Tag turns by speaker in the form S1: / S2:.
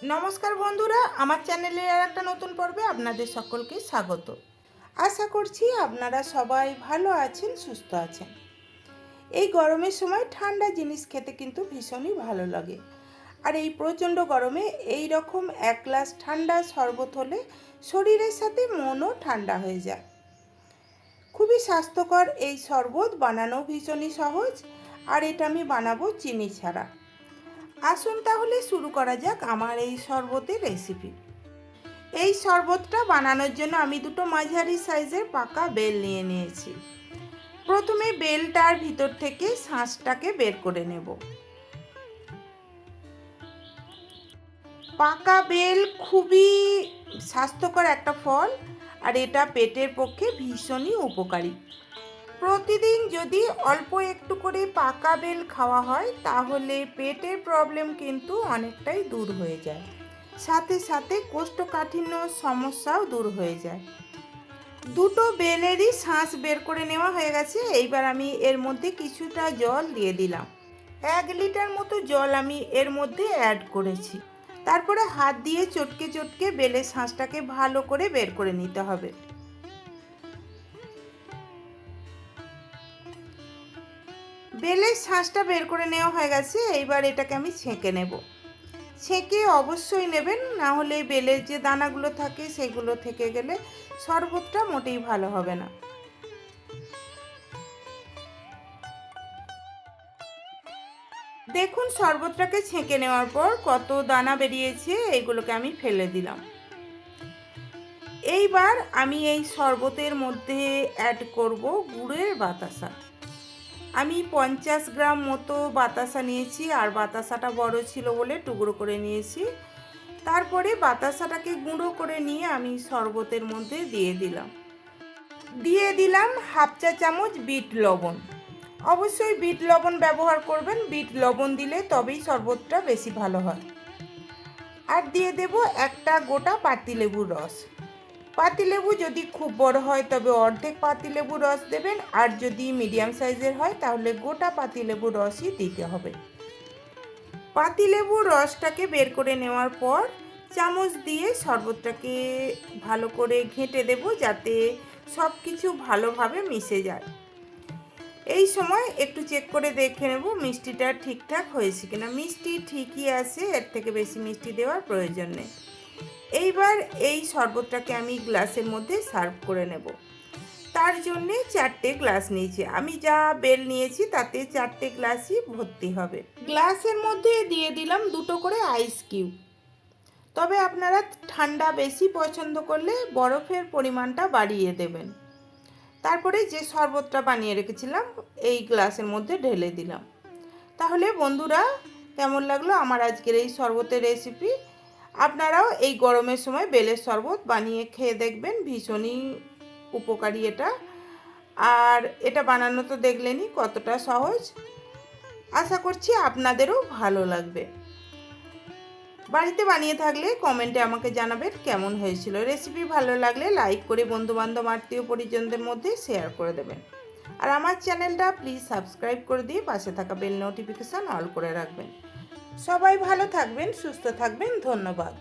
S1: নমস্কার বন্ধুরা, আমার চ্যানেলের আর একটা নতুন পর্বে আপনাদের সকলকে স্বাগত। আশা করছি আপনারা সবাই ভালো আছেন, সুস্থ আছেন। এই গরমের সময় ঠান্ডা জিনিস খেতে কিন্তু ভীষণই ভালো লাগে। আর এই প্রচণ্ড গরমে এই রকম এক গ্লাস ঠান্ডা শরবত হলে শরীরের সাথে মনও ঠান্ডা হয়ে যায়। খুবই স্বাস্থ্যকর এই শরবত বানানো ভীষণই সহজ, আর এটা আমি বানাবো চিনি ছাড়া। আসুন তাহলে শুরু করা যাক আমার এই শরবতের রেসিপি। এই শরবতটা বানানোর জন্য আমি দুটো মাঝারি সাইজের পাকা বেল নিয়ে নিয়েছি। প্রথমে বেলটার ভিতর থেকে শাঁসটাকে বের করে নেব। পাকা বেল খুবই স্বাস্থ্যকর একটা ফল, আর এটা পেটের পক্ষে ভীষণই উপকারী। প্রতিদিন যদি অল্প একটু করে পাকা বেল খাওয়া হয় তাহলে পেটের প্রবলেম কিন্তু অনেকটাই দূর হয়ে যায়, সাথে সাথে কোষ্ঠকাঠিন্য সমস্যাও দূর হয়ে যায়। দুটো বেলেরই শাঁস বের করে নেওয়া হয়ে গেছে। এইবার আমি এর মধ্যে কিছুটা জল দিয়ে দিলাম। 1 লিটার মতো জল আমি এর মধ্যে অ্যাড করেছি। তারপরে হাত দিয়ে চটকে চটকে বেলের শাঁসটাকে ভালো করে বের করে নিতে হবে। বেলের শাঁসটা বের করে নেওয়া হয়ে গেছে। এইবার এটাকে আমি ছেঁকে নেব। ছেঁকে অবশ্যই নেবেন, না হলে বেলের যে দানাগুলো থাকে সেগুলো থেকে গেলে শরবতটা মোটেই ভালো হবে না। দেখুন শরবতটাকে ছেঁকে নেওয়ার পর কত দানা বেরিয়েছে, এইগুলোকে আমি ফেলে দিলাম। এইবার আমি এই শরবতের মধ্যে অ্যাড করব গুড়ের বাতাসা। আমি 50 গ্রাম মতো বাতাসা নিয়েছি, আর বাতাসাটা বড় ছিল বলে টুকরো করে নিয়েছি। তারপরে বাতাসাটাকে গুঁড়ো করে নিয়ে আমি শরবতের মধ্যে দিয়ে দিলাম হাফ চা চামচ বিট লবণ। অবশ্যই বিট লবণ ব্যবহার করবেন, বিট লবণ দিলে তবেই শরবতটা বেশি ভালো হয়। আর দিয়ে দেব একটা গোটা পাতিলেবুর রস। পাতিলেবু যদি খুব বড় হয় তবে অর্ধেক পাতিলেবুর রস দেবেন, আর যদি মিডিয়াম সাইজের হয় তাহলে গোটা পাতিলেবুর রসই দিতে হবে। পাতিলেবুর রসটাকে বের করে নেওয়ার পর চামচ দিয়ে শরবতটাকে ভালো করে ঘেঁটে দেব, যাতে সব কিছু ভালোভাবে মিশে যায়। এই সময় একটু চেক করে দেখে নেব মিষ্টিটা ঠিকঠাক হয়েছে কিনা। মিষ্টি ঠিকই আছে, এর থেকে বেশি মিষ্টি দেওয়ার প্রয়োজন নেই। এইবার এই শরবতটাকে আমি গ্লাসের মধ্যে সার্ভ করে নেব। তার জন্যে 4টে গ্লাস নিয়েছি। আমি যা বেল নিয়েছি তাতে 4টে গ্লাসই ভর্তি হবে। গ্লাসের মধ্যে দিয়ে দিলাম 2টো করে আইস কিউব। তবে আপনারা ঠান্ডা বেশি পছন্দ করলে বরফের পরিমাণটা বাড়িয়ে দেবেন। তারপরে যে শরবতটা বানিয়ে রেখেছিলাম এই গ্লাসের মধ্যে ঢেলে দিলাম। তাহলে বন্ধুরা, কেমন লাগলো আমার আজকের এই শরবতের রেসিপি? আপনারাও এই গরমের সময় বেলের শরবত বানিয়ে খেয়ে দেখবেন, ভীষণই উপকারী এটা। আর এটা বানানো তো দেখলেনই কতটা সহজ। আশা করছি আপনাদেরও ভালো লাগবে। বাড়িতে বানিয়ে থাকলে কমেন্টে আমাকে জানাবেন কেমন হয়েছিল। রেসিপি ভালো লাগলে লাইক করে বন্ধুবান্ধব আত্মীয় পরিজনদের মধ্যে শেয়ার করে দেবেন। আর আমার চ্যানেলটা প্লিজ সাবস্ক্রাইব করে দিয়ে পাশে থাকা বেল নোটিফিকেশান অল করে রাখবেন। সবাই ভালো থাকবেন, সুস্থ থাকবেন। ধন্যবাদ।